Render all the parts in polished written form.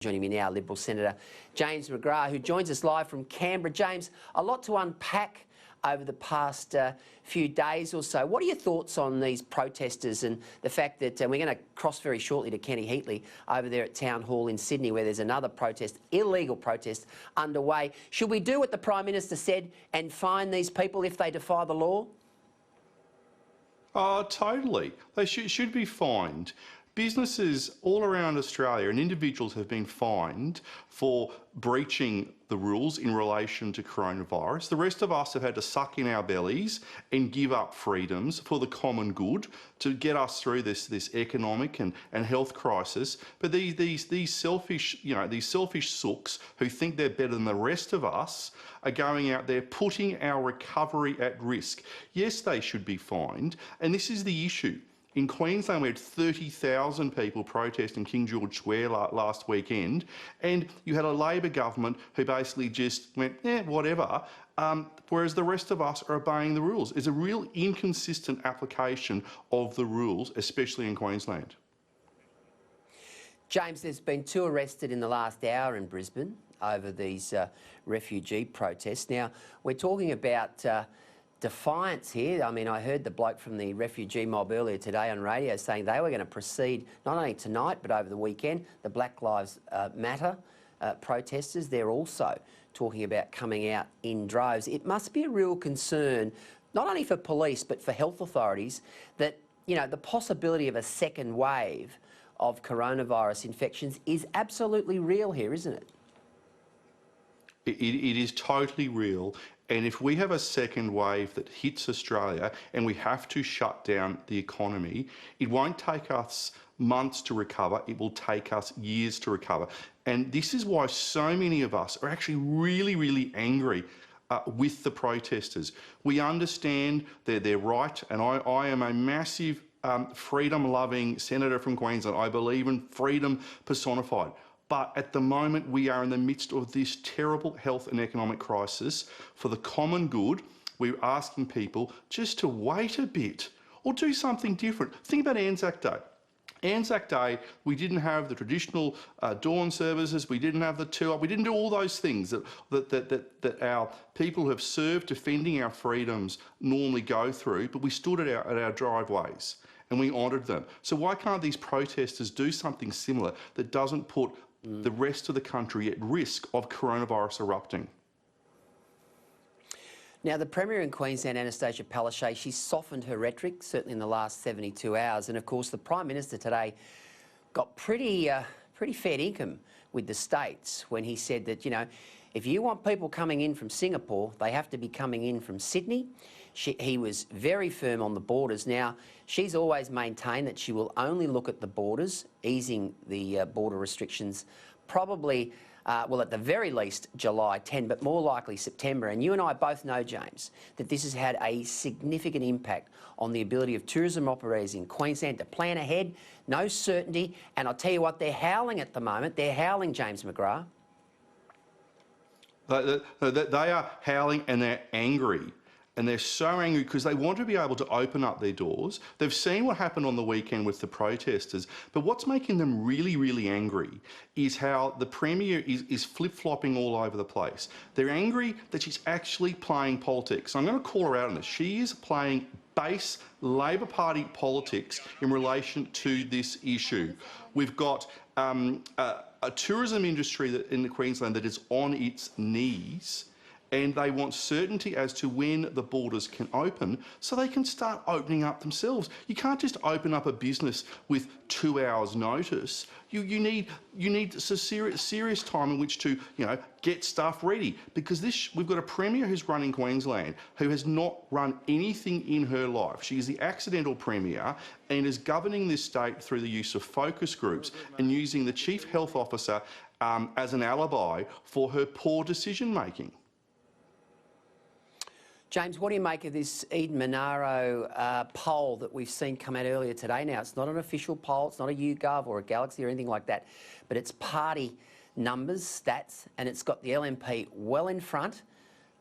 Joining me now, Liberal Senator James McGrath, who joins us live from Canberra. James, a lot to unpack over the past few days or so. What are your thoughts on these protesters and the fact that we're going to cross very shortly to Kenny Heatley over there at Town Hall in Sydney, where there's another protest, illegal protest, underway? Should we do what the Prime Minister said and fine these people if they defy the law? Totally. They should be fined. Businesses all around Australia and individuals have been fined for breaching the rules in relation to coronavirus. The rest of us have had to suck in our bellies and give up freedoms for the common good to get us through this economic and health crisis. But these selfish, these selfish sooks who think they're better than the rest of us are going out there putting our recovery at risk. Yes, they should be fined, and this is the issue. In Queensland, we had 30,000 people protesting King George Square last weekend, and you had a Labor government who basically just went, whatever, whereas the rest of us are obeying the rules. It's a real inconsistent application of the rules, especially in Queensland. James, there's been 2 arrested in the last hour in Brisbane over these refugee protests. Now, we're talking about defiance here. I mean, I heard the bloke from the refugee mob earlier today on radio saying they were going to proceed not only tonight but over the weekend. The Black Lives Matter protesters, they're also talking about coming out in droves. It must be a real concern, not only for police but for health authorities, that, the possibility of a second wave of coronavirus infections is absolutely real here, isn't it? It is totally real. And if we have a second wave that hits Australia and we have to shut down the economy, it won't take us months to recover, it will take us years to recover. And this is why so many of us are actually really, really angry with the protesters. We understand they're right, and I am a massive freedom-loving senator from Queensland. I believe in freedom personified. But at the moment, we are in the midst of this terrible health and economic crisis. For the common good, we're asking people just to wait a bit or do something different. Think about Anzac Day. Anzac Day, we didn't have the traditional dawn services, we didn't have the tour, we didn't do all those things that our people who have served defending our freedoms normally go through, but we stood at our driveways and we honoured them. So why can't these protesters do something similar that doesn't put the rest of the country at risk of coronavirus erupting? Now, the Premier in Queensland, Anastasia Palaszczuk, she's softened her rhetoric, certainly in the last 72 hours. And of course, the Prime Minister today got pretty fair income with the states when he said that, if you want people coming in from Singapore, they have to be coming in from Sydney. He was very firm on the borders. Now, she's always maintained that she will only look at the borders, easing the border restrictions, probably, well, at the very least, July 10, but more likely September. And you and I both know, James, that this has had a significant impact on the ability of tourism operators in Queensland to plan ahead, no certainty. And I'll tell you what, they're howling at the moment. They're howling, James McGrath. They are howling and they're angry. And they're so angry because they want to be able to open up their doors. They've seen what happened on the weekend with the protesters. But what's making them really, really angry is how the Premier is flip-flopping all over the place. They're angry that she's actually playing politics. I'm going to call her out on this. She is playing base Labor Party politics in relation to this issue. We've got a tourism industry in Queensland that is on its knees, and they want certainty as to when the borders can open so they can start opening up themselves. You can't just open up a business with 2 hours notice. You need a serious time in which to get stuff ready, because we've got a Premier who's running Queensland who has not run anything in her life. She is the accidental Premier and is governing this state through the use of focus groups and using the Chief Health Officer as an alibi for her poor decision making. James, what do you make of this Eden Monaro poll that we've seen come out earlier today? Now, it's not an official poll, it's not a YouGov or a Galaxy or anything like that, but it's party numbers, stats, and it's got the LNP well in front,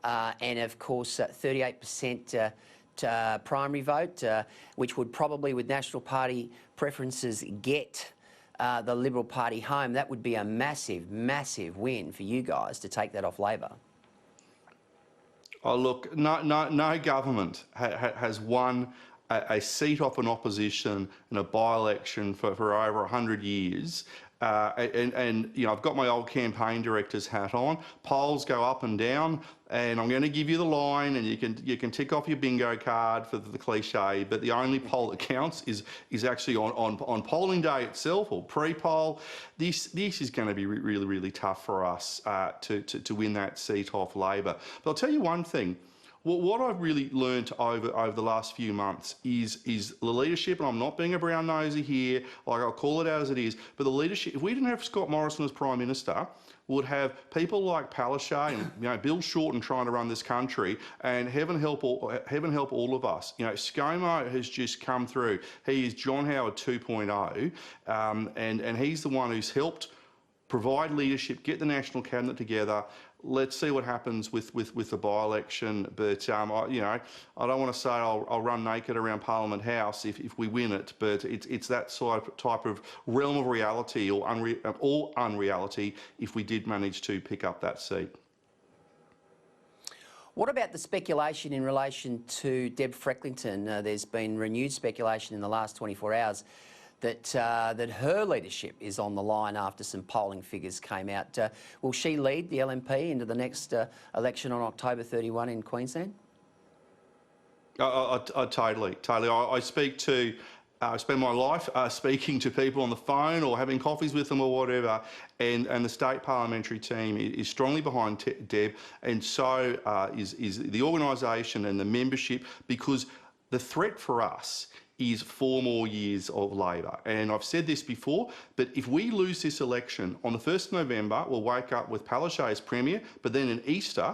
and of course 38% primary vote, which would probably, with National Party preferences, get the Liberal Party home, that would be a massive, massive win for you guys to take that off Labor. Oh, look, no government has won a seat off an opposition in a by-election for over 100 years. And you know, I've got my old campaign director's hat on. Polls go up and down, and I'm going to give you the line, and you can tick off your bingo card for the cliche. But the only poll that counts is actually on polling day itself, or pre-poll. This is going to be really tough for us to win that seat off Labor. But I'll tell you one thing. Well, what I've really learned over the last few months is the leadership, and I'm not being a brown nosy here, like I'll call it as it is, but the leadership, if we didn't have Scott Morrison as Prime Minister, would have people like Palaszczuk and Bill Shorten trying to run this country, and heaven help all of us. You know, ScoMo has just come through. He is John Howard 2.0, and he's the one who's helped provide leadership, get the National Cabinet together. Let's see what happens with the by-election. But, you know, I don't want to say I'll run naked around Parliament House if we win it, but it's that type of realm of reality or unreality if we did manage to pick up that seat. What about the speculation in relation to Deb Frecklington? There's been renewed speculation in the last 24 hours that her leadership is on the line after some polling figures came out. Will she lead the LNP into the next election on October 31 in Queensland? Totally. I spend my life speaking to people on the phone or having coffees with them or whatever, and the state parliamentary team is strongly behind Deb, and so is the organisation and the membership, because the threat for us is 4 more years of Labor. And I've said this before, but if we lose this election, on the 1st of November, we'll wake up with Palaszczuk as Premier, but then in Easter,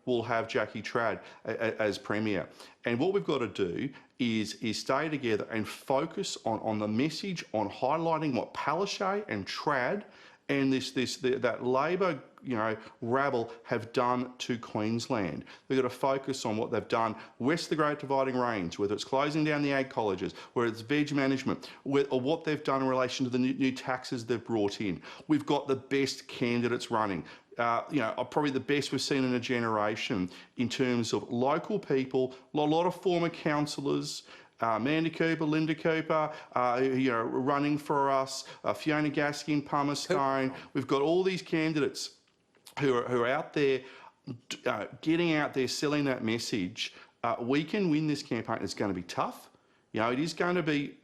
we'll have Jackie Trad as Premier. And what we've got to do is stay together and focus on the message, on highlighting what Palaszczuk and Trad and that Labor, you know, rabble have done to Queensland. We've got to focus on what they've done west of the Great Dividing Range, whether it's closing down the ag colleges, whether it's veg management, or what they've done in relation to the new taxes they've brought in. We've got the best candidates running. You know, probably the best we've seen in a generation in terms of local people, a lot of former councillors, Mandy Cooper, Linda Cooper, you know, running for us, Fiona Gaskin, Palmer Stone. We've got all these candidates who are out there, getting out there, selling that message. We can win this campaign. It's going to be tough. You know, it is going to be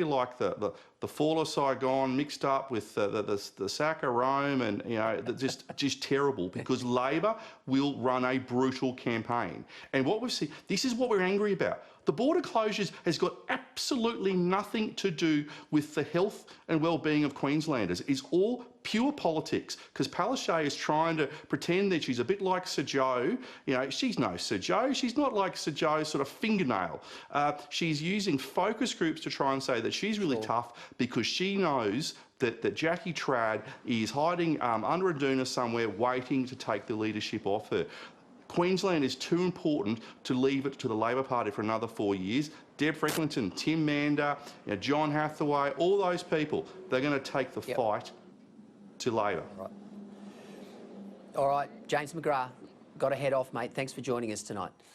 like the fall of Saigon mixed up with the sack of Rome, and you know, just terrible, because Labor will run a brutal campaign. And what we've seen, this is what we're angry about. The border closures has got absolutely nothing to do with the health and well-being of Queenslanders. It's all pure politics, because Palaszczuk is trying to pretend that she's a bit like Sir Joe. You know, she's no Sir Joe. She's not like Sir Joe's sort of fingernail. She's using focus groups to try and say that she's really tough, because she knows that Jackie Trad is hiding under a doona somewhere waiting to take the leadership off her. Queensland is too important to leave it to the Labor Party for another 4 years. Deb Frecklington, Tim Mander, you know, John Hathaway, all those people, they're going to take the fight to Labor. All right, James McGrath, got to head off, mate. Thanks for joining us tonight.